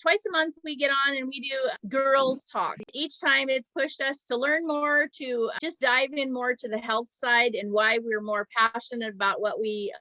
twice a month we get on and we do girls talk. Each time it's pushed us to learn more, to just dive in more to the health side and why we're more passionate about what we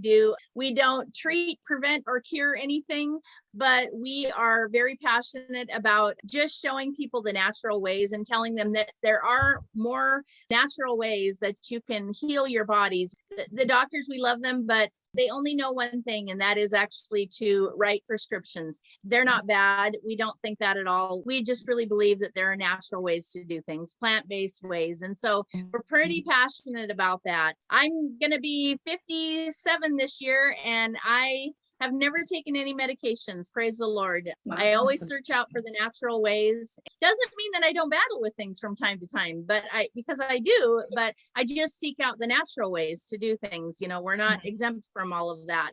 do. We don't treat, prevent, or cure anything, but we are very passionate about just showing people the natural ways and telling them that there are more natural ways that you can heal your bodies. The doctors, we love them, but they only know one thing, and that is actually to write prescriptions. They're not bad. We don't think that at all. We just really believe that there are natural ways to do things, plant-based ways. And so we're pretty passionate about that. I'm going to be 57 this year, and I have never taken any medications. Praise the Lord. I always search out for the natural ways. Doesn't mean that I don't battle with things from time to time, because I do, but I just seek out the natural ways to do things. We're not exempt from all of that.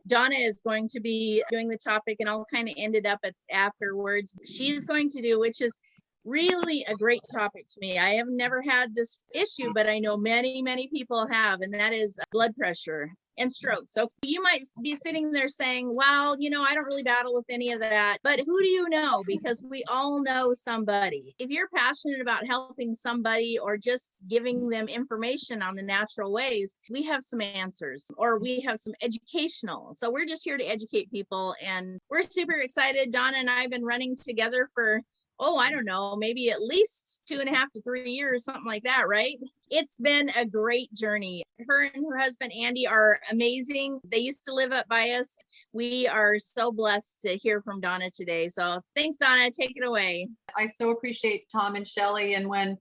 Donna is going to be doing the topic, and I'll kind of end it up afterwards. She's going to do, which is really a great topic to me. I have never had this issue, but I know many, many people have, and that is blood pressure and stroke. So you might be sitting there saying, well, I don't really battle with any of that, but who do you know? Because we all know somebody. If you're passionate about helping somebody or just giving them information on the natural ways, we have some answers, or we have some educational. So we're just here to educate people, and we're super excited. Donna and I have been running together for I don't know, maybe at least 2.5 to 3 years, something like that, right? It's been a great journey. Her and her husband, Andy, are amazing. They used to live up by us. We are so blessed to hear from Donna today. So thanks, Donna. Take it away. I so appreciate Tom and Shelley. And when,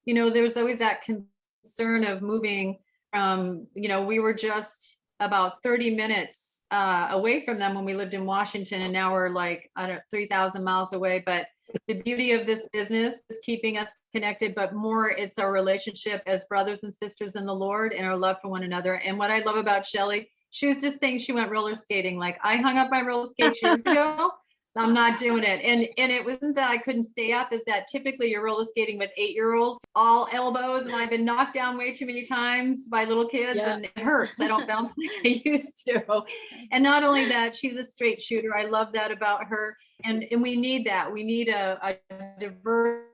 there's always that concern of moving from, we were just about 30 minutes away from them when we lived in Washington, and now we're like, 3,000 miles away. But the beauty of this business is keeping us connected, but more is our relationship as brothers and sisters in the Lord and our love for one another. And what I love about Shelley, she was just saying she went roller skating. Like, I hung up my roller skate shoes ago. I'm not doing it. And it wasn't that I couldn't stay up, is that typically you're roller skating with 8-year-olds, all elbows. And I've been knocked down way too many times by little kids, and it hurts. I don't bounce like I used to. And not only that, she's a straight shooter. I love that about her. And we need that. We need a diverse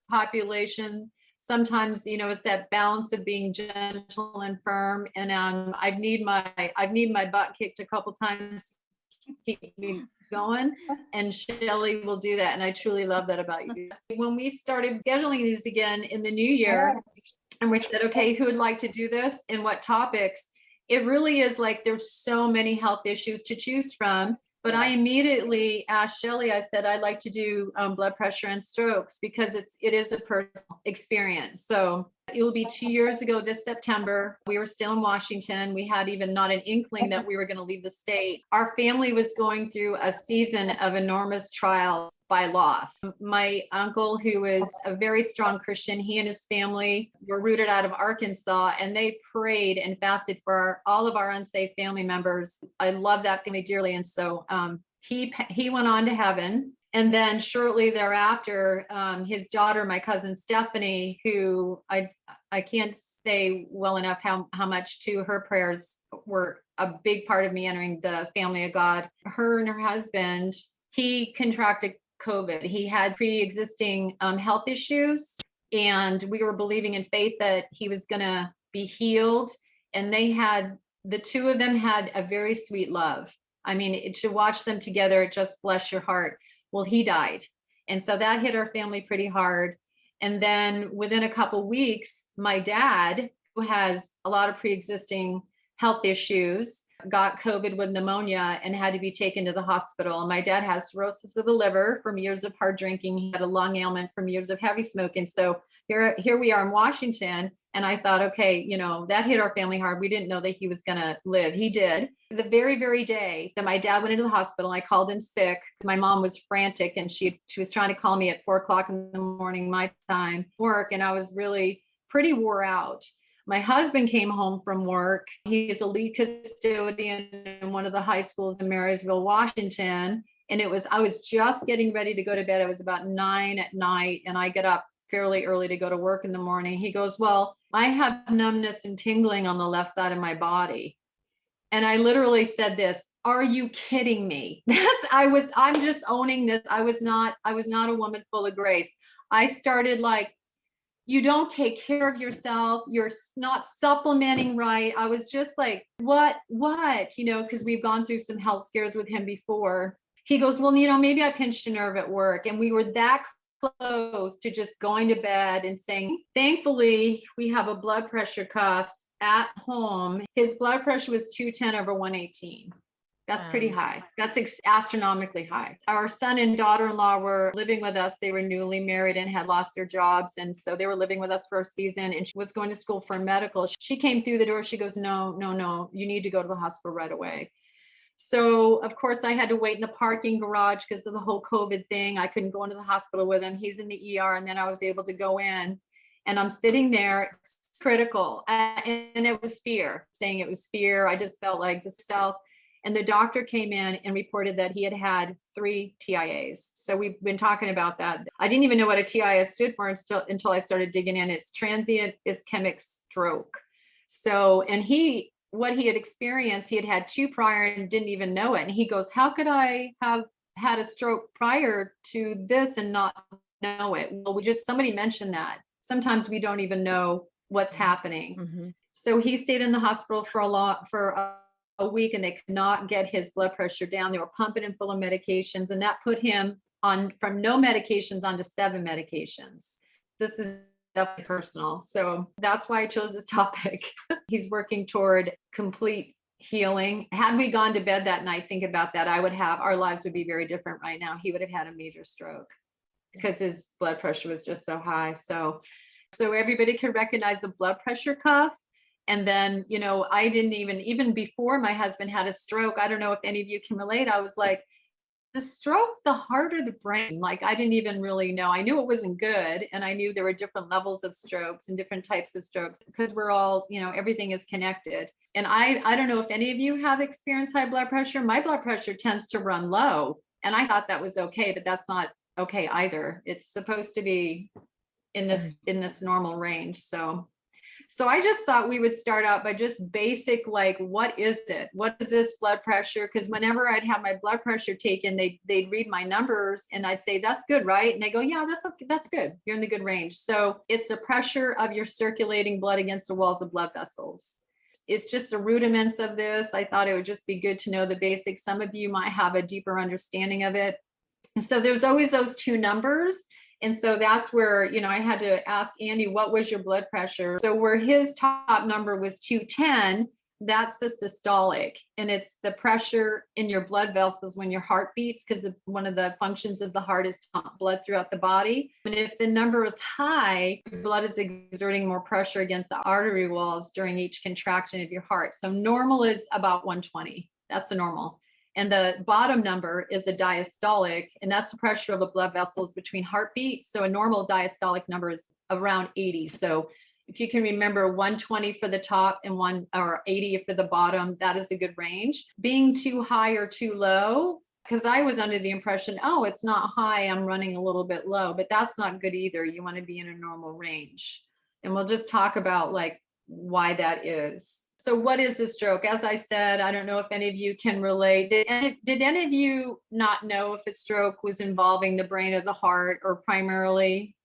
population. Sometimes, it's that balance of being gentle and firm. And I've need my butt kicked a couple times to keep me going, and Shelley will do that. And I truly love that about you. When we started scheduling these again in the new year, and we said, okay, who would like to do this and what topics? It really is like there's so many health issues to choose from. But I immediately asked Shelley, I said, I'd like to do blood pressure and strokes, because it is a personal experience. So it will be 2 years ago this September. We were still in Washington. We had even not an inkling that we were going to leave the state. Our family was going through a season of enormous trials by loss. My uncle, who is a very strong Christian, he and his family were rooted out of Arkansas, and they prayed and fasted for all of our unsafe family members. I love that family dearly. And so he went on to heaven. And then shortly thereafter, his daughter, my cousin Stephanie, who I can't say well enough how much too her prayers were a big part of me entering the family of God. Her and her husband, he contracted COVID. He had pre-existing health issues, and we were believing in faith that he was going to be healed. And the two of them had a very sweet love. I mean, to watch them together, it just bless your heart. Well, he died. And so that hit our family pretty hard. And then within a couple of weeks, my dad, who has a lot of pre-existing health issues, got COVID with pneumonia and had to be taken to the hospital. And my dad has cirrhosis of the liver from years of hard drinking. He had a lung ailment from years of heavy smoking. So here we are in Washington. And I thought, okay, that hit our family hard. We didn't know that he was going to live. He did. The very, very day that my dad went into the hospital, I called in sick. My mom was frantic, and she was trying to call me at 4:00 in the morning, my time, work. And I was really pretty wore out. My husband came home from work. He's a lead custodian in one of the high schools in Marysville, Washington. And I was just getting ready to go to bed. It was about 9 p.m. and I get up fairly early to go to work in the morning. He goes, well, I have numbness and tingling on the left side of my body. And I literally said this, are you kidding me? I'm just owning this. I was not a woman full of grace. I started like, you don't take care of yourself. You're not supplementing right. I was just like, what, because we've gone through some health scares with him before. He goes, well, maybe I pinched a nerve at work. And we were that close to just going to bed and saying, thankfully, we have a blood pressure cuff at home. His blood pressure was 210/118. That's pretty high. That's astronomically high. Our son and daughter-in-law were living with us. They were newly married and had lost their jobs. And so they were living with us for a season, and she was going to school for medical. She came through the door. She goes, no, you need to go to the hospital right away. So of course I had to wait in the parking garage because of the whole COVID thing. I couldn't go into the hospital with him. He's in the ER. And then I was able to go in, and I'm sitting there. It's critical. And it was fear, saying it was fear. I just felt like the self. And the doctor came in and reported that he had 3 TIAs. So we've been talking about that. I didn't even know what a TIA stood for until I started digging in. It's transient ischemic stroke. So, and what he had experienced, he had 2 prior and didn't even know it. And he goes, how could I have had a stroke prior to this and not know it? Well, somebody mentioned that. Sometimes we don't even know what's happening. Mm-hmm. So he stayed in the hospital for a week, and they could not get his blood pressure down. They were pumping him full of medications, and that put him on from no medications onto 7 medications. This is definitely personal. So that's why I chose this topic. He's working toward complete healing. Had we gone to bed that night, think about that, our lives would be very different right now. He would have had a major stroke because his blood pressure was just so high. So everybody can recognize the blood pressure cuff. And then, I didn't even before my husband had a stroke, I don't know if any of you can relate. I was like, the stroke, the heart or the brain? Like, I didn't even really know. I knew it wasn't good. And I knew there were different levels of strokes and different types of strokes because we're all, everything is connected. And I don't know if any of you have experienced high blood pressure. My blood pressure tends to run low. And I thought that was okay, but that's not okay either. It's supposed to be in this normal range. So I just thought we would start out by just basic, like, what is it? What is this blood pressure? Because whenever I'd have my blood pressure taken, they'd read my numbers and I'd say, that's good, right? And they go, yeah, that's okay. That's good. You're in the good range. So it's the pressure of your circulating blood against the walls of blood vessels. It's just the rudiments of this. I thought it would just be good to know the basics. Some of you might have a deeper understanding of it. And so there's always those 2 numbers. And so that's where, I had to ask Andy, what was your blood pressure? So where his top number was 210, that's the systolic. And it's the pressure in your blood vessels when your heart beats, because one of the functions of the heart is to pump blood throughout the body. And if the number is high, your blood is exerting more pressure against the artery walls during each contraction of your heart. So normal is about 120. That's the normal. And the bottom number is a diastolic, and that's the pressure of the blood vessels between heartbeats. So a normal diastolic number is around 80. So if you can remember 120 for the top and 80 for the bottom, that is a good range. Being too high or too low, because I was under the impression, oh, it's not high, I'm running a little bit low, but that's not good either. You want to be in a normal range. And we'll just talk about like why that is. So what is a stroke? As I said, I don't know if any of you can relate. Did any of you not know if a stroke was involving the brain or the heart, or primarily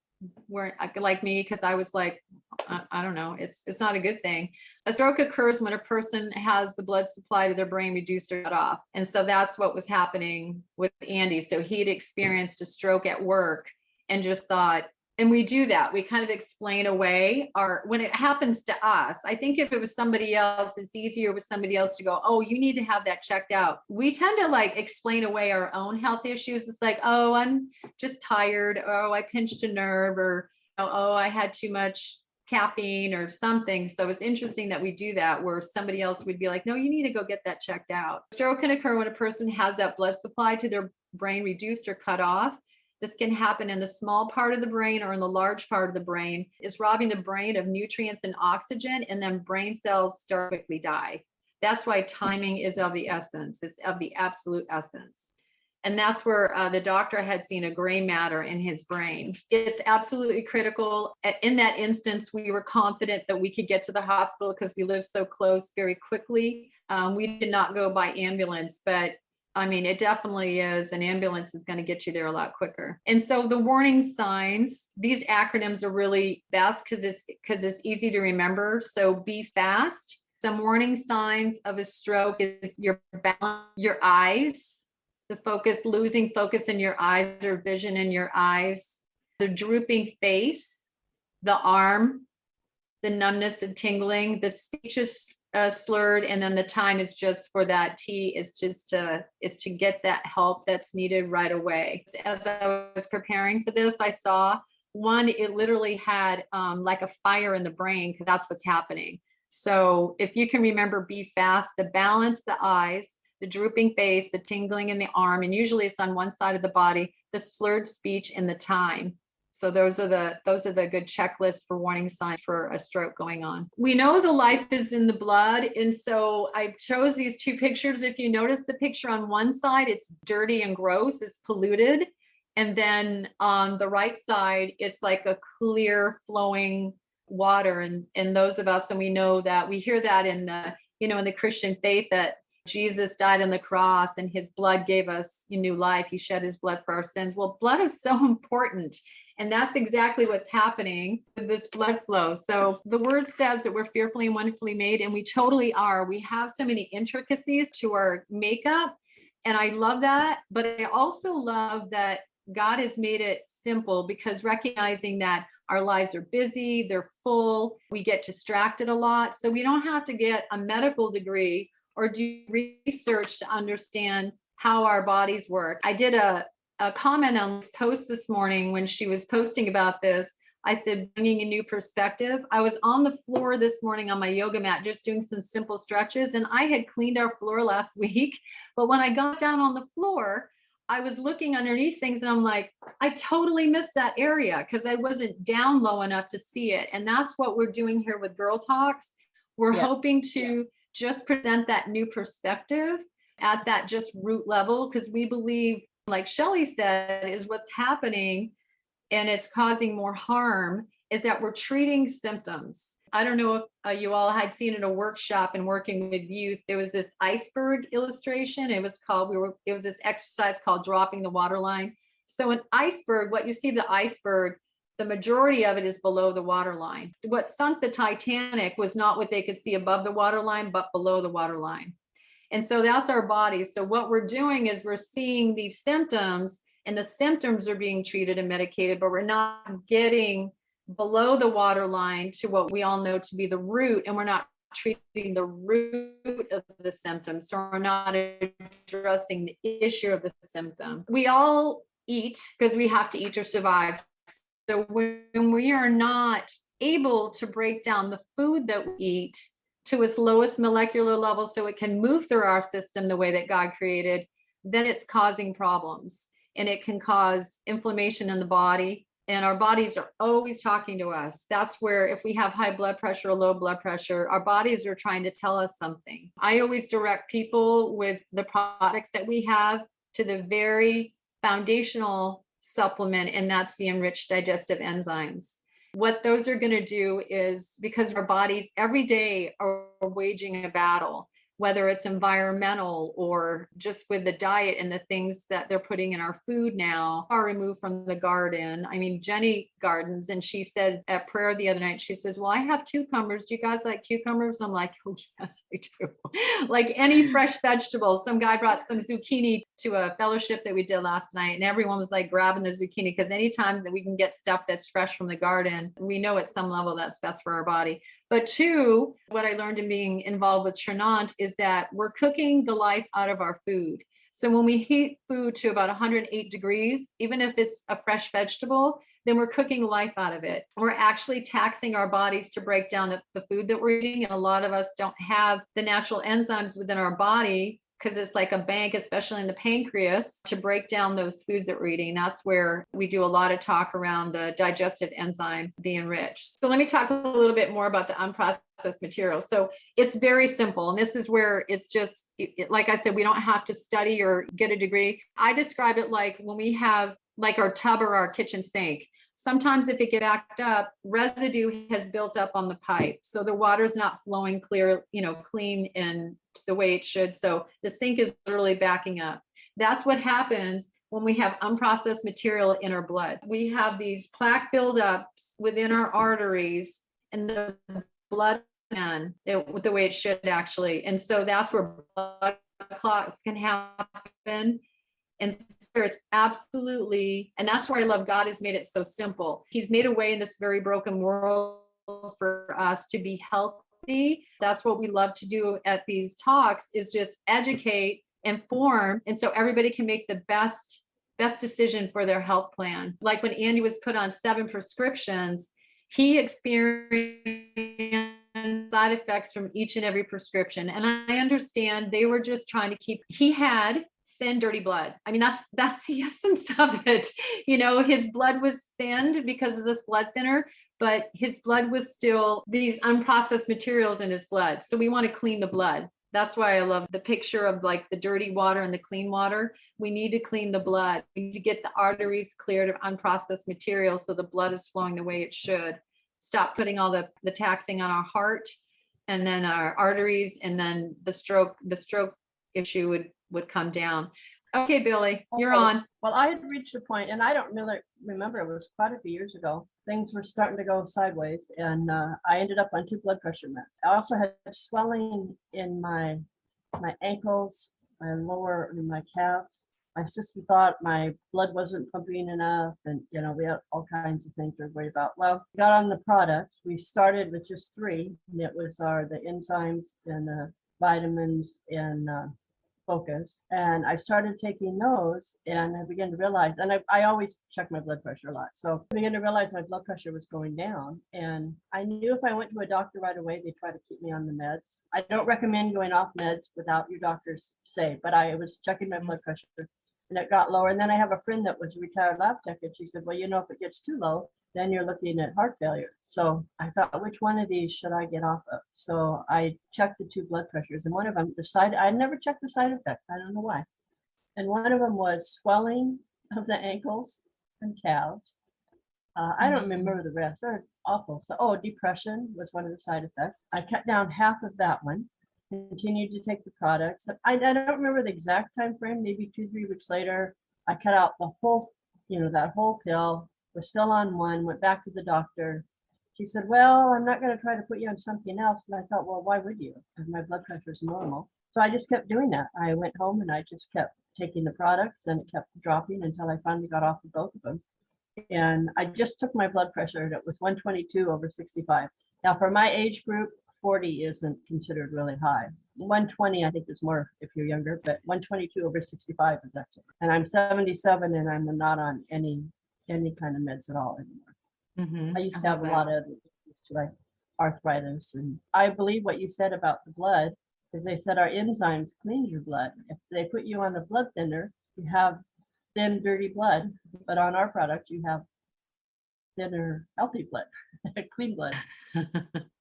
weren't like me? Because I was like, I don't know, it's not a good thing. A stroke occurs when a person has the blood supply to their brain reduced or cut off. And so that's what was happening with Andy. So he'd experienced a stroke at work and just thought, and we do that. We kind of explain away when it happens to us. I think if it was somebody else, it's easier with somebody else to go, oh, you need to have that checked out. We tend to like explain away our own health issues. It's like, oh, I'm just tired. Oh, I pinched a nerve, or, oh, I had too much caffeine or something. So it's interesting that we do that, where somebody else would be like, no, you need to go get that checked out. Stroke can occur when a person has that blood supply to their brain reduced or cut off. This can happen in the small part of the brain or in the large part of the brain. It's robbing the brain of nutrients and oxygen, and then brain cells start quickly die. That's why timing is of the essence. It's of the absolute essence. And that's where the doctor had seen a gray matter in his brain. It's absolutely critical. In that instance, we were confident that we could get to the hospital because we live so close very quickly. We did not go by ambulance, but I mean, it definitely is. An ambulance is going to get you there a lot quicker. And so the warning signs, these acronyms are really best because it's easy to remember. So be fast. Some warning signs of a stroke is your balance, your eyes, the focus, losing focus in your eyes or vision in your eyes, the drooping face, the arm, the numbness and tingling, the speech is slurred, and then the time is just for that T is to get that help that's needed right away. As I was preparing for this, I saw one, it literally had like a fire in the brain because that's what's happening. So if you can remember, be fast, the balance, the eyes, the drooping face, the tingling in the arm, and usually it's on one side of the body, the slurred speech, and the time. So those are the good checklists for warning signs for a stroke going on. We know the life is in the blood. And so I chose these two pictures. If you notice the picture on one side, it's dirty and gross, it's polluted. And then on the right side, it's like a clear flowing water. And those of us, and we know that we hear that in the, in the Christian faith, that Jesus died on the cross and his blood gave us new life. He shed his blood for our sins. Well, blood is so important. And that's exactly what's happening with this blood flow. So the word says that we're fearfully and wonderfully made, and we totally are. We have so many intricacies to our makeup, and I love that. But I also love that God has made it simple, because recognizing that our lives are busy, they're full, we get distracted a lot. So we don't have to get a medical degree or do research to understand how our bodies work. I did a comment on this post this morning when she was posting about this. I said, bringing a new perspective. I was on the floor this morning on my yoga mat, just doing some simple stretches, and I had cleaned our floor last week. But when I got down on the floor, I was looking underneath things and I'm like, I totally missed that area because I wasn't down low enough to see it. And that's what we're doing here with Girl Talks. We're hoping to just present that new perspective at that just root level, because we believe, like Shelley said, is what's happening and it's causing more harm is that we're treating symptoms. I don't know if you all had seen in a workshop and working with youth, there was this iceberg illustration. It was this exercise called dropping the waterline. So an iceberg, what you see the iceberg, the majority of it is below the waterline. What sunk the Titanic was not what they could see above the waterline, but below the waterline. And so that's our body. So what we're doing is we're seeing these symptoms, and the symptoms are being treated and medicated, but we're not getting below the waterline to what we all know to be the root, and we're not treating the root of the symptoms. So we're not addressing the issue of the symptom. We all eat because we have to eat to survive. So when we are not able to break down the food that we eat to its lowest molecular level so it can move through our system the way that God created, then it's causing problems, and it can cause inflammation in the body. And our bodies are always talking to us. That's where if we have high blood pressure or low blood pressure, our bodies are trying to tell us something. I always direct people with the products that we have to the very foundational supplement, and that's the Enriched Digestive Enzymes. What those are going to do is, because our bodies every day are waging a battle, whether it's environmental or just with the diet and the things that they're putting in our food now are removed from the garden. I mean, Jenny gardens, and she said at prayer the other night, she says, well, I have cucumbers. Do you guys like cucumbers? I'm like, oh, yes, I do. Like any fresh vegetable. Some guy brought some zucchini to a fellowship that we did last night, and everyone was like grabbing the zucchini, because anytime that we can get stuff that's fresh from the garden, we know at some level that's best for our body. But two, what I learned in being involved with Shrinant is that we're cooking the life out of our food. So when we heat food to about 108 degrees, even if it's a fresh vegetable, then we're cooking life out of it. We're actually taxing our bodies to break down the food that we're eating. And a lot of us don't have the natural enzymes within our body because it's like a bank, especially in the pancreas, to break down those foods that we're eating. That's where we do a lot of talk around the digestive enzyme, the Enriched. So let me talk a little bit more about the unprocessed materials. So it's very simple. And this is where it's just, like I said, we don't have to study or get a degree. I describe it like when we have like our tub or our kitchen sink. Sometimes if it gets backed up, residue has built up on the pipe. So the water's not flowing clear, clean and the way it should. So the sink is literally backing up. That's what happens when we have unprocessed material in our blood. We have these plaque buildups within our arteries and the blood and the way it should actually. And so that's where blood clots can happen. And it's absolutely, and that's why I love God has made it so simple. He's made a way in this very broken world for us to be healthy. That's what we love to do at these talks, is just educate, inform, and so everybody can make the best decision for their health plan. Like when Andy was put on 7 prescriptions, he experienced side effects from each and every prescription. And I understand they were just trying to he had thin, dirty blood. I mean, that's the essence of it. His blood was thinned because of this blood thinner, but his blood was still these unprocessed materials in his blood. So we want to clean the blood. That's why I love the picture of like the dirty water and the clean water. We need to clean the blood. We need to get the arteries cleared of unprocessed materials so the blood is flowing the way it should. Stop putting all the taxing on our heart and then our arteries, and then the stroke issue would come down. Okay, Billy, you're on. Well, I had reached a point, and I don't really remember, it was quite a few years ago. Things were starting to go sideways, and I ended up on 2 blood pressure meds. I also had swelling in my ankles, my lower, and my calves. My sister thought my blood wasn't pumping enough, and we had all kinds of things to worry about. Well, we got on the products. We started with just 3, and it was the enzymes and the vitamins and focus, and I started taking those, and I began to realize, and I always check my blood pressure a lot, so I began to realize my blood pressure was going down, and I knew if I went to a doctor right away, they'd try to keep me on the meds. I don't recommend going off meds without your doctor's say, but I was checking my blood pressure, and it got lower. And then I have a friend that was a retired lab tech, and she said, well, if it gets too low, then you're looking at heart failure. So I thought, which one of these should I get off of? So I checked the 2 blood pressures, and one of them I never checked the side effects. I don't know why. And one of them was swelling of the ankles and calves. I don't remember the rest. They're awful. So, depression was one of the side effects. I cut down half of that one, continued to take the products. I don't remember the exact time frame, maybe 2-3 weeks later, I cut out the whole, that whole pill. Was still on one, went back to the doctor. She said, well, I'm not going to try to put you on something else. And I thought, well, why would you? Because my blood pressure is normal. So I just kept doing that. I went home and I just kept taking the products, and it kept dropping until I finally got off of both of them. And I just took my blood pressure, and it was 122/65. Now, for my age group, 40 isn't considered really high. 120, I think, is more if you're younger, but 122/65 is excellent. And I'm 77, and I'm not on any kind of meds at all anymore. I used to have a lot of like arthritis, and I believe what you said about the blood, because they said our enzymes cleanse your blood. If they put you on a blood thinner, you have thin, dirty blood, but on our product, you have thinner, healthy blood, clean blood.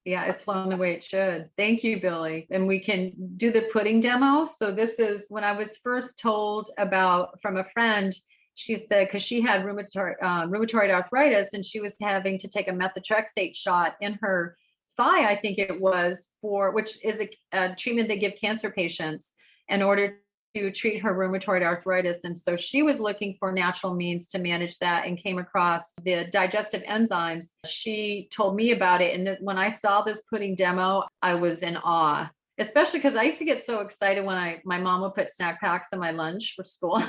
Yeah, it's flowing the way it should. Thank you, Billy. And we can do the pudding demo. So this is when I was first told about from a friend. She said, because she had rheumatoid arthritis, and she was having to take a methotrexate shot in her thigh, I think it was, which is a treatment they give cancer patients in order to treat her rheumatoid arthritis. And so she was looking for natural means to manage that and came across the digestive enzymes. She told me about it. And when I saw this pudding demo, I was in awe, especially because I used to get so excited when my mom would put snack packs in my lunch for school.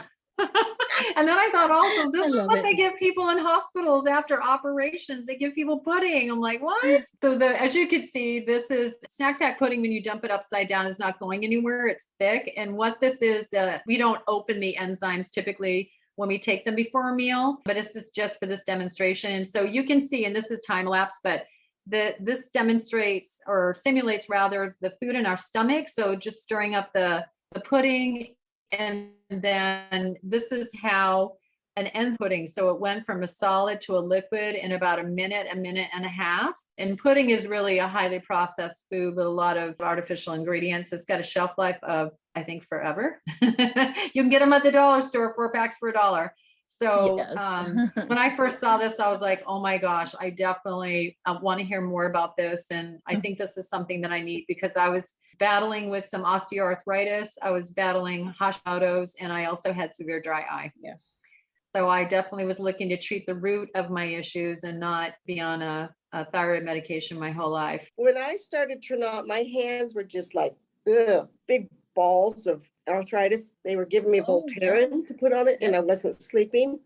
And then I thought also, this is what they give people in hospitals after operations. They give people pudding. I'm like, what? So as you can see, this is snack pack pudding. When you dump it upside down, is not going anywhere. It's thick. And what this is, we don't open the enzymes typically when we take them before a meal, but this is just for this demonstration. And so you can see, and this is time lapse, but this demonstrates or simulates rather the food in our stomach. So just stirring up the the pudding, and then this is how an enzyme pudding. So it went from a solid to a liquid in about a minute and a half. And pudding is really a highly processed food with a lot of artificial ingredients. It's got a shelf life of, I think, forever. You can get them at the dollar store, 4 packs for $1. So Yes. when I first saw this, I was like, oh my gosh, I definitely want to hear more about this. And I think this is something that I need, because I was battling with some osteoarthritis. I was battling Hashimoto's, and I also had severe dry eye. Yes. So I definitely was looking to treat the root of my issues and not be on a thyroid medication my whole life. When I started Trinot, my hands were just like, ugh, big balls of arthritis. They were giving me Voltaren to put on it, and I wasn't sleeping.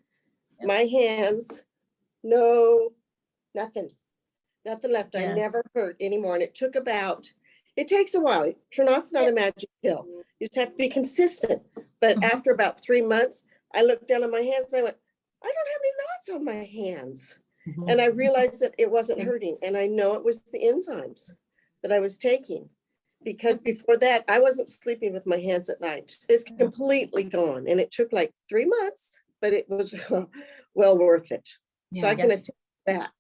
Yeah. My hands, nothing left. I Yes. never hurt anymore. And it takes a while. Trinot's not a magic pill. You just have to be consistent. But after about 3 months, I looked down at my hands and I went, I don't have any knots on my hands. And I realized that it wasn't hurting. And I know it was the enzymes that I was taking, because before that, I wasn't sleeping with my hands at night. It's completely gone. And it took like 3 months, but it was well worth it. So I can attest that.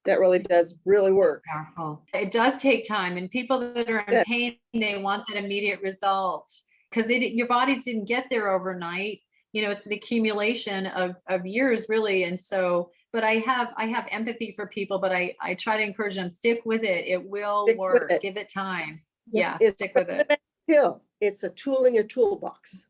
That really does work. Powerful. It does take time, and people that are in pain, they want that immediate result, because your bodies didn't get there overnight. It's an accumulation of years, really. And so, but I have empathy for people, but I try to encourage them, stick with it. It will work. Give it time. Yeah, stick with it. Pill. It's a tool in your toolbox.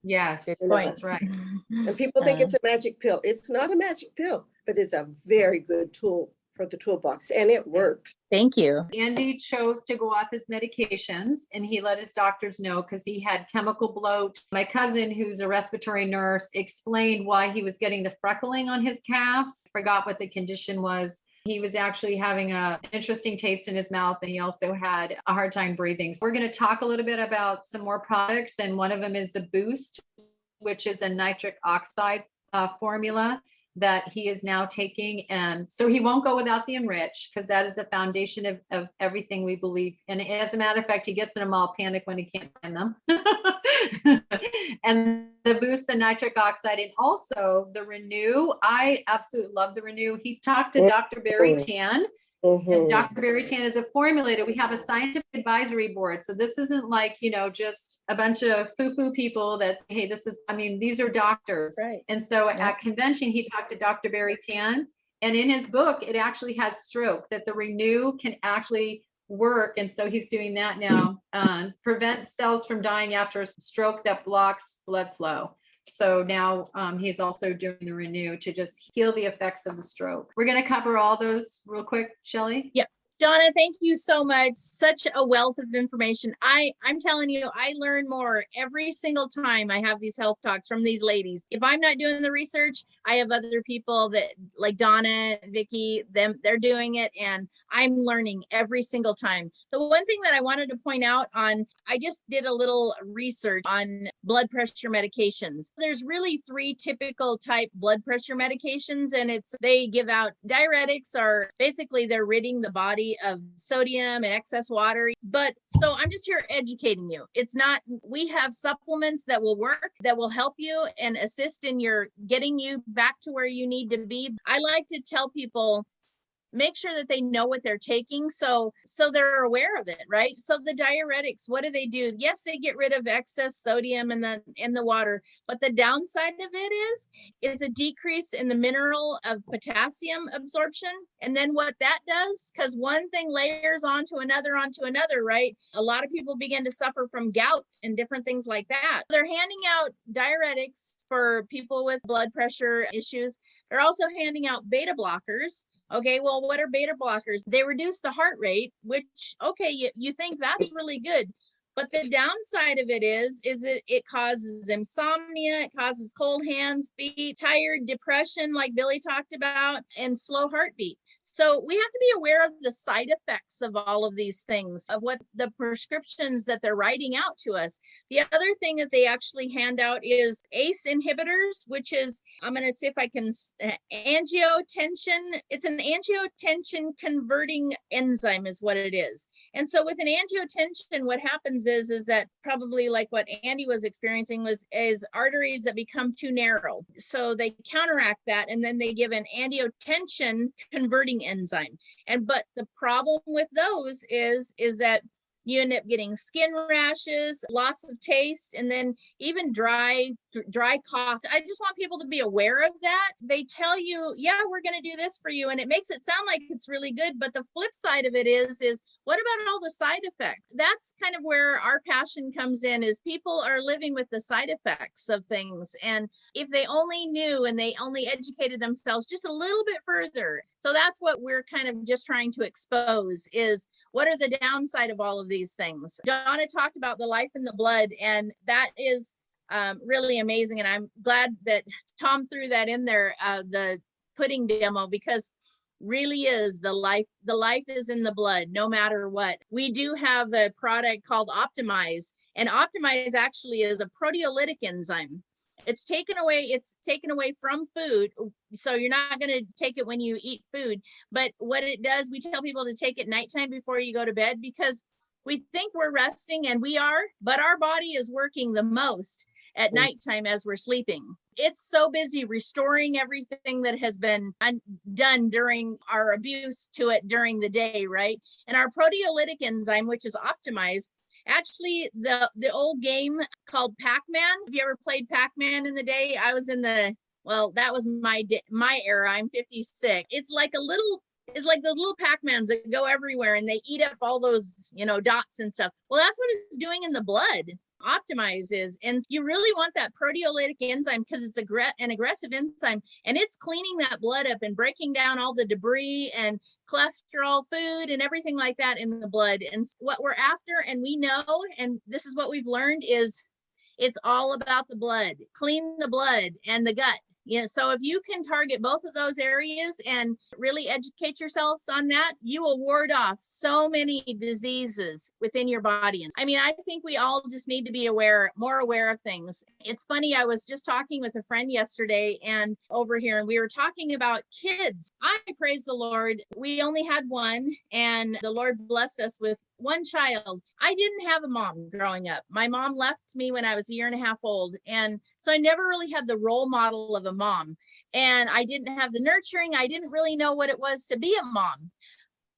Yes, that's right. And people think it's a magic pill. It's not a magic pill, but it's a very good tool for the toolbox, and it works. Thank you. Andy chose to go off his medications, and he let his doctors know because he had chemical bloat. My cousin, who's a respiratory nurse, explained why he was getting the freckling on his calves. Forgot what the condition was. He was actually having an interesting taste in his mouth, and he also had a hard time breathing. So we're going to talk a little bit about some more products, and one of them is the Boost, which is a nitric oxide formula that he is now taking. And so he won't go without the Enriched, because that is a foundation of everything we believe. And as a matter of fact, he gets in them all panic when he can't find them. And the Boost, the nitric oxide, and also the Renew. I absolutely love the Renew. He talked to Dr. Barry Tan. And Dr. Barry Tan is a formulator. We have a scientific advisory board. So this isn't like, just a bunch of foo-foo people that say, hey, these are doctors. Right. And so at convention, he talked to Dr. Barry Tan. And in his book, it actually has stroke, that the Renew can actually work. And so he's doing that now, prevent cells from dying after a stroke that blocks blood flow. So now he's also doing the Renew to just heal the effects of the stroke. We're going to cover all those real quick, Shelley. Yep. Donna, thank you so much. Such a wealth of information. I'm telling you, I learn more every single time I have these health talks from these ladies. If I'm not doing the research, I have other people that, like Donna, Vicky, they're doing it, and I'm learning every single time. The one thing that I wanted to point out I just did a little research on blood pressure medications. There's really 3 typical type blood pressure medications, and they give out diuretics, are basically they're ridding the body of sodium and excess water. But so I'm just here educating you. It's not, we have supplements that will work, that will help you and assist in getting you back to where you need to be. I like to tell people, make sure that they know what they're taking, so they're aware of it, right? So the diuretics, what do? Yes, they get rid of excess sodium in the water, but the downside of it is a decrease in the mineral of potassium absorption. And then what that does, because one thing layers onto another, right? A lot of people begin to suffer from gout and different things like that. They're handing out diuretics for people with blood pressure issues. They're also handing out beta blockers. Okay, well, what are beta blockers? They reduce the heart rate, which, okay, you think that's really good. But the downside of it is it causes insomnia, it causes cold hands, feet, tired, depression, like Billy talked about, and slow heartbeat. So we have to be aware of the side effects of all of these things, of what the prescriptions that they're writing out to us. The other thing that they actually hand out is ACE inhibitors, which is, I'm going to see if I can, angiotensin. It's an angiotensin converting enzyme is what it is. And so with an angiotensin, what happens is that probably like what Andy was experiencing is arteries that become too narrow. So they counteract that, and then they give an angiotensin converting enzyme. But the problem with those is that you end up getting skin rashes, loss of taste, and then even dry cough. I just want people to be aware of that. They tell you, yeah, we're going to do this for you, and it makes it sound like it's really good. But the flip side of it is what about all the side effects? That's kind of where our passion comes in, is people are living with the side effects of things. And if they only knew and they only educated themselves just a little bit further. So that's what we're kind of just trying to expose, is what are the downside of all of these things. Donna talked about the life in the blood, and that is really amazing. And I'm glad that Tom threw that in there, the pudding demo, because really is the life is in the blood, no matter what. We do have a product called Optimize, and Optimize actually is a proteolytic enzyme. It's taken away from food. So you're not going to take it when you eat food. But what it does, we tell people to take it nighttime before you go to bed, because we think we're resting, and we are, but our body is working the most at nighttime as we're sleeping. It's so busy restoring everything that has been done during our abuse to it during the day, right? And our proteolytic enzyme, which is Optimized, actually the old game called Pac-Man. Have you ever played Pac-Man in the day? I was in that was my era. I'm 56. It's like those little Pac-Mans that go everywhere and they eat up all those, dots and stuff. Well, that's what it's doing in the blood. Optimize is, and you really want that proteolytic enzyme because it's an aggressive enzyme, and it's cleaning that blood up and breaking down all the debris and cholesterol, food, and everything like that in the blood. And what we're after, and we know, and this is what we've learned, is it's all about the blood. Clean the blood and the gut. So if you can target both of those areas and really educate yourselves on that, you will ward off so many diseases within your body. I mean, I think we all just need to be more aware of things. It's funny, I was just talking with a friend yesterday and over here, and we were talking about kids. I praise the Lord. We only had one, and the Lord blessed us with one child. I didn't have a mom growing up. My mom left me when I was a year and a half old. And so I never really had the role model of a mom. And I didn't have the nurturing. I didn't really know what it was to be a mom.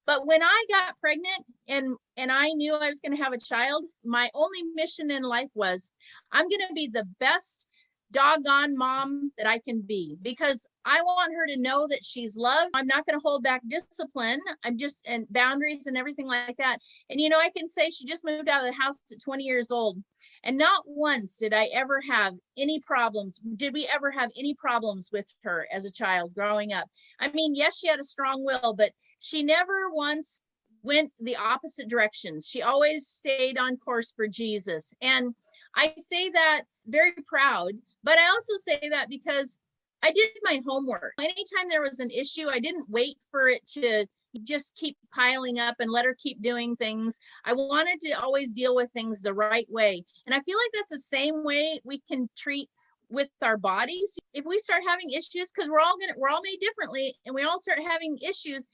But when I got pregnant and I knew I was going to have a child, my only mission in life was, I'm going to be the best doggone mom that I can be, because I want her to know that she's loved. I'm not going to hold back discipline. And boundaries and everything like that. And, I can say she just moved out of the house at 20 years old. And not once did I ever have any problems. Did we ever have any problems with her as a child growing up? I mean, yes, she had a strong will, but she never once went the opposite directions. She always stayed on course for Jesus. And I say that very proud, but I also say that because I did my homework. Anytime there was an issue, I didn't wait for it to just keep piling up and let her keep doing things. I wanted to always deal with things the right way. And I feel like that's the same way we can treat with our bodies. If we start having issues, because we're all made differently, and we all start having issues,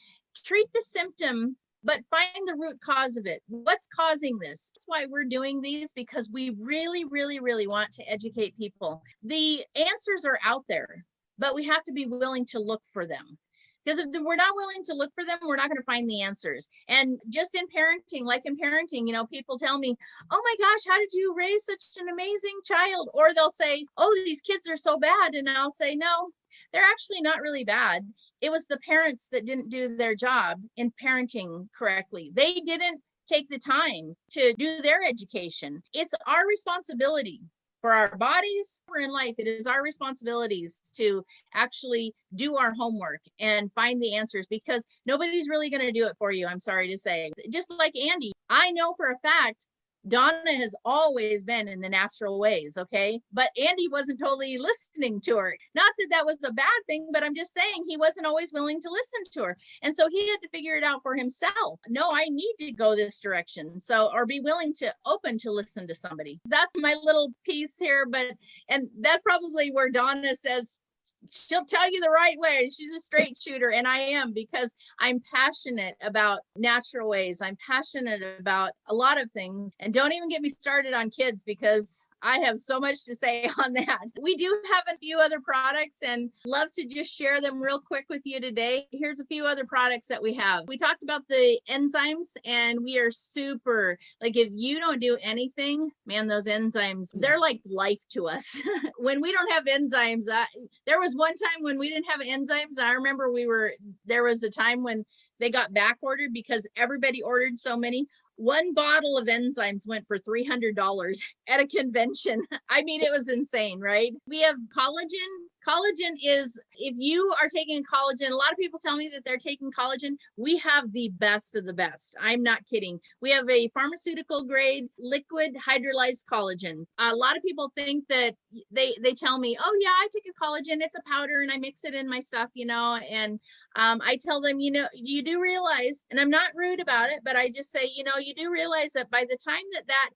treat the symptom, but find the root cause of it. What's causing this? That's why we're doing these, because we really, really, really want to educate people. The answers are out there, but we have to be willing to look for them. Because if we're not willing to look for them, we're not going to find the answers. And just in parenting, people tell me, oh my gosh, how did you raise such an amazing child? Or they'll say, oh, these kids are so bad. And I'll say, no, they're actually not really bad. It was the parents that didn't do their job in parenting correctly. They didn't take the time to do their education. It's our responsibility for our bodies. We're in life. It is our responsibilities to actually do our homework and find the answers, because nobody's really going to do it for you. I'm sorry to say. Just like Andy, I know for a fact Donna has always been in the natural ways, okay? But Andy wasn't totally listening to her. Not that that was a bad thing, but I'm just saying he wasn't always willing to listen to her. And so he had to figure it out for himself. No, I need to go this direction. So, or be willing to open to listen to somebody. That's my little piece here, and that's probably where Donna says, she'll tell you the right way. She's a straight shooter, and I am, because I'm passionate about natural ways. I'm passionate about a lot of things, and don't even get me started on kids, because I have so much to say on that. We do have a few other products and love to just share them real quick with you today. Here's a few other products that we have. We talked about the enzymes, and we are super, like, if you don't do anything, man, those enzymes, they're like life to us. When we don't have enzymes, there was one time when we didn't have enzymes. I remember there was a time when they got back ordered because everybody ordered so many. One bottle of enzymes went for $300 at a convention. I mean, it was insane, right? We have collagen. Collagen is, if you are taking collagen, a lot of people tell me that they're taking collagen. We have the best of the best. I'm not kidding. We have a pharmaceutical grade liquid hydrolyzed collagen. A lot of people think that they tell me, oh yeah, I take a collagen. It's a powder and I mix it in my stuff, and I tell them, you do realize, and I'm not rude about it, but I just say, you do realize that by the time that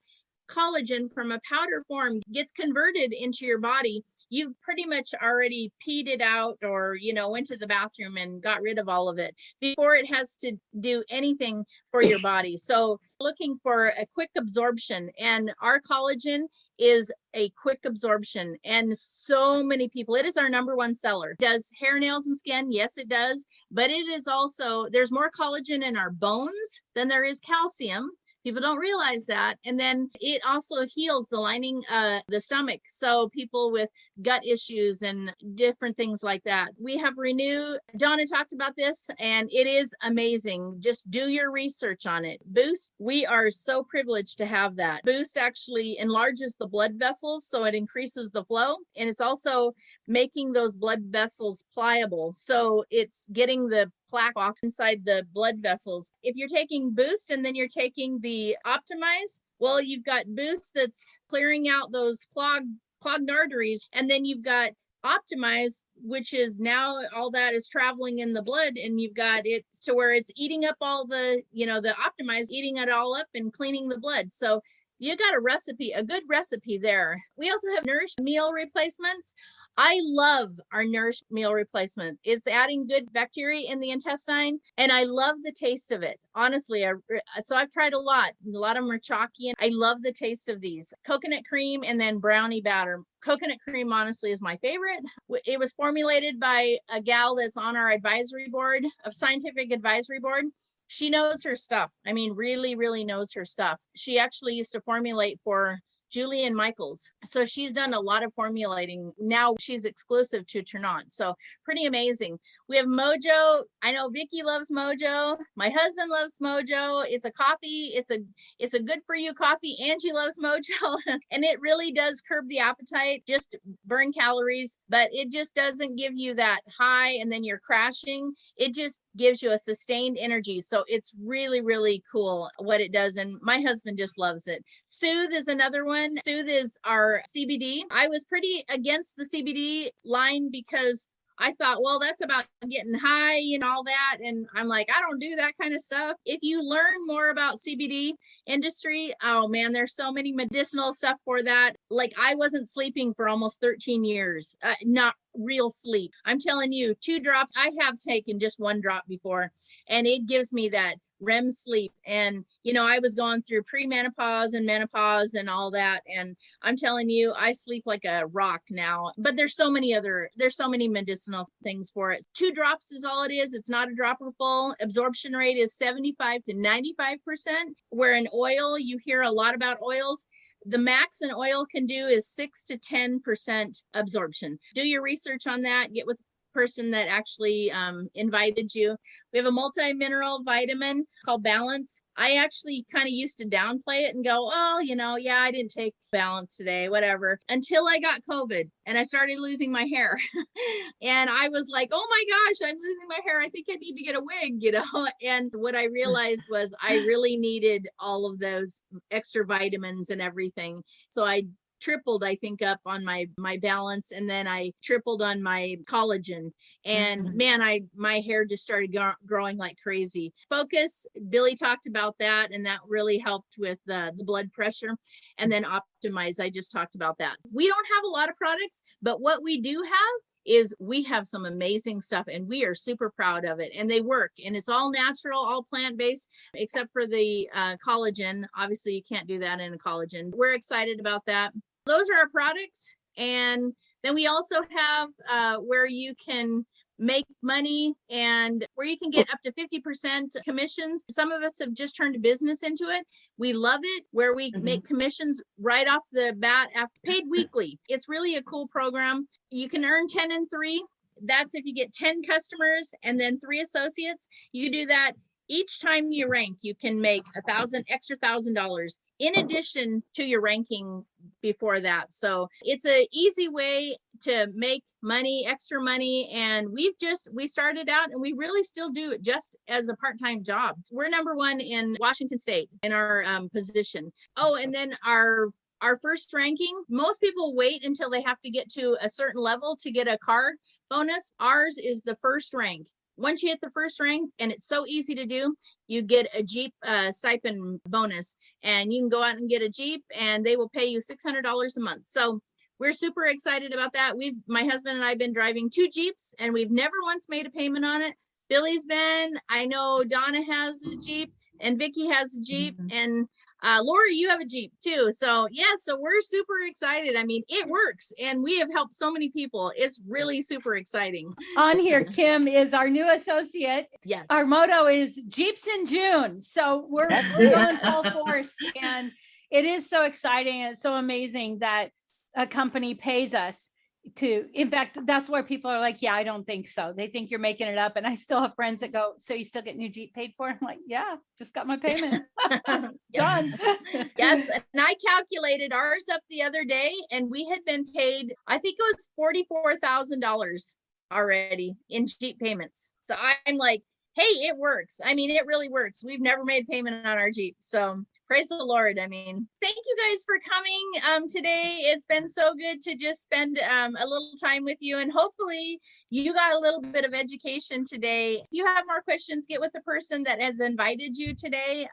collagen from a powder form gets converted into your body, you've pretty much already peed it out or, went to the bathroom and got rid of all of it before it has to do anything for your body. So looking for a quick absorption, and our collagen is a quick absorption. And so many people, it is our number one seller. Does hair, nails, and skin? Yes, it does. But it is also, there's more collagen in our bones than there is calcium. People don't realize that. And then it also heals the lining, the stomach. So people with gut issues and different things like that. We have Renew. Donna talked about this, and it is amazing. Just do your research on it. Boost, we are so privileged to have that. Boost actually enlarges the blood vessels, so it increases the flow. And it's also making those blood vessels pliable. So it's getting the plaque off inside the blood vessels. If you're taking Boost and then you're taking the Optimize, well, you've got Boost that's clearing out those clogged arteries, and then you've got Optimize, which is now all that is traveling in the blood, and you've got it to where it's eating up all the, the Optimize, eating it all up and cleaning the blood. So you got a good recipe there. We also have Nourished meal replacements. I love our Nourished meal replacement. It's adding good bacteria in the intestine, and I love the taste of it. Honestly, so I've tried a lot. A lot of them are chalky, and I love the taste of these. Coconut cream and then brownie batter. Coconut cream, honestly, is my favorite. It was formulated by a gal that's on our advisory board, of scientific advisory board. She knows her stuff. I mean, really, really knows her stuff. She actually used to formulate for Julian Michaels. So she's done a lot of formulating. Now she's exclusive to Ternant. So pretty amazing. We have Mojo. I know Vicky loves Mojo. My husband loves Mojo. It's a coffee. It's a good for you coffee. Angie loves Mojo. And it really does curb the appetite, just burn calories, but it just doesn't give you that high and then you're crashing. It just gives you a sustained energy. So it's really, really cool what it does. And my husband just loves it. Soothe is another one. Soothe is our CBD. I was pretty against the CBD line because I thought, well, that's about getting high and all that. And I'm like, I don't do that kind of stuff. If you learn more about CBD industry, oh man, there's so many medicinal stuff for that. Like, I wasn't sleeping for almost 13 years, not real sleep. I'm telling you, 2 drops. I have taken just 1 drop before, and it gives me that REM sleep. And, I was going through premenopause and menopause and all that. And I'm telling you, I sleep like a rock now, but there's so many medicinal things for it. 2 drops is all it is. It's not a dropper full. Absorption rate is 75 to 95%, where in oil, you hear a lot about oils. The max an oil can do is 6 to 10% absorption. Do your research on that. Get with person that actually invited you. We have a multi-mineral vitamin called Balance. I actually kind of used to downplay it and go, oh, yeah, I didn't take Balance today, whatever, until I got COVID and I started losing my hair. And I was like, oh my gosh, I'm losing my hair. I think I need to get a wig, And what I realized was I really needed all of those extra vitamins and everything. So I tripled, I think, up on my Balance, and then I tripled on my collagen, and man, my hair just started growing like crazy. Focus, Billy talked about that, and that really helped with the blood pressure. And then Optimize, I just talked about that. We don't have a lot of products, but what we do have is we have some amazing stuff, and we are super proud of it, and they work, and it's all natural, all plant-based, except for the collagen. Obviously you can't do that in a collagen. We're excited about that. Those are our products. And then we also have where you can make money and where you can get up to 50% commissions. Some of us have just turned a business into it. We love it, where we make commissions right off the bat, after paid weekly. It's really a cool program. You can earn 10 and 3. That's if you get 10 customers and then 3 associates. You do that each time you rank. You can make $1,000 in addition to your ranking before that. So it's an easy way to make money, extra money. And we started out, and we really still do it just as a part-time job. We're number 1 in Washington State in our position. Oh, and then our first ranking, most people wait until they have to get to a certain level to get a card bonus. Ours is the first rank. Once you hit the first rank, and it's so easy to do, you get a Jeep stipend bonus, and you can go out and get a Jeep, and they will pay you $600 a month. So we're super excited about that. My husband and I have been driving 2 Jeeps, and we've never once made a payment on it. Billy's been, I know Donna has a Jeep, and Vicky has a Jeep, and Lori, you have a Jeep too. So so we're super excited. I mean, it works, and we have helped so many people. It's really super exciting. On here, Kim is our new associate. Yes. Our motto is Jeeps in June. So we're going full force, and it is so exciting. It's so amazing that a company pays us to, in fact, that's where people are like, yeah, I don't think so. They think you're making it up. And I still have friends that go, so you still get new Jeep paid for? I'm like, yeah, just got my payment. Done. Yes. And I calculated ours up the other day, and we had been paid, I think it was $44,000 already in Jeep payments. So I'm like, hey, it works. I mean, it really works. We've never made payment on our Jeep. So praise the Lord. I mean, thank you guys for coming today. It's been so good to just spend a little time with you, and hopefully you got a little bit of education today. If you have more questions, get with the person that has invited you today.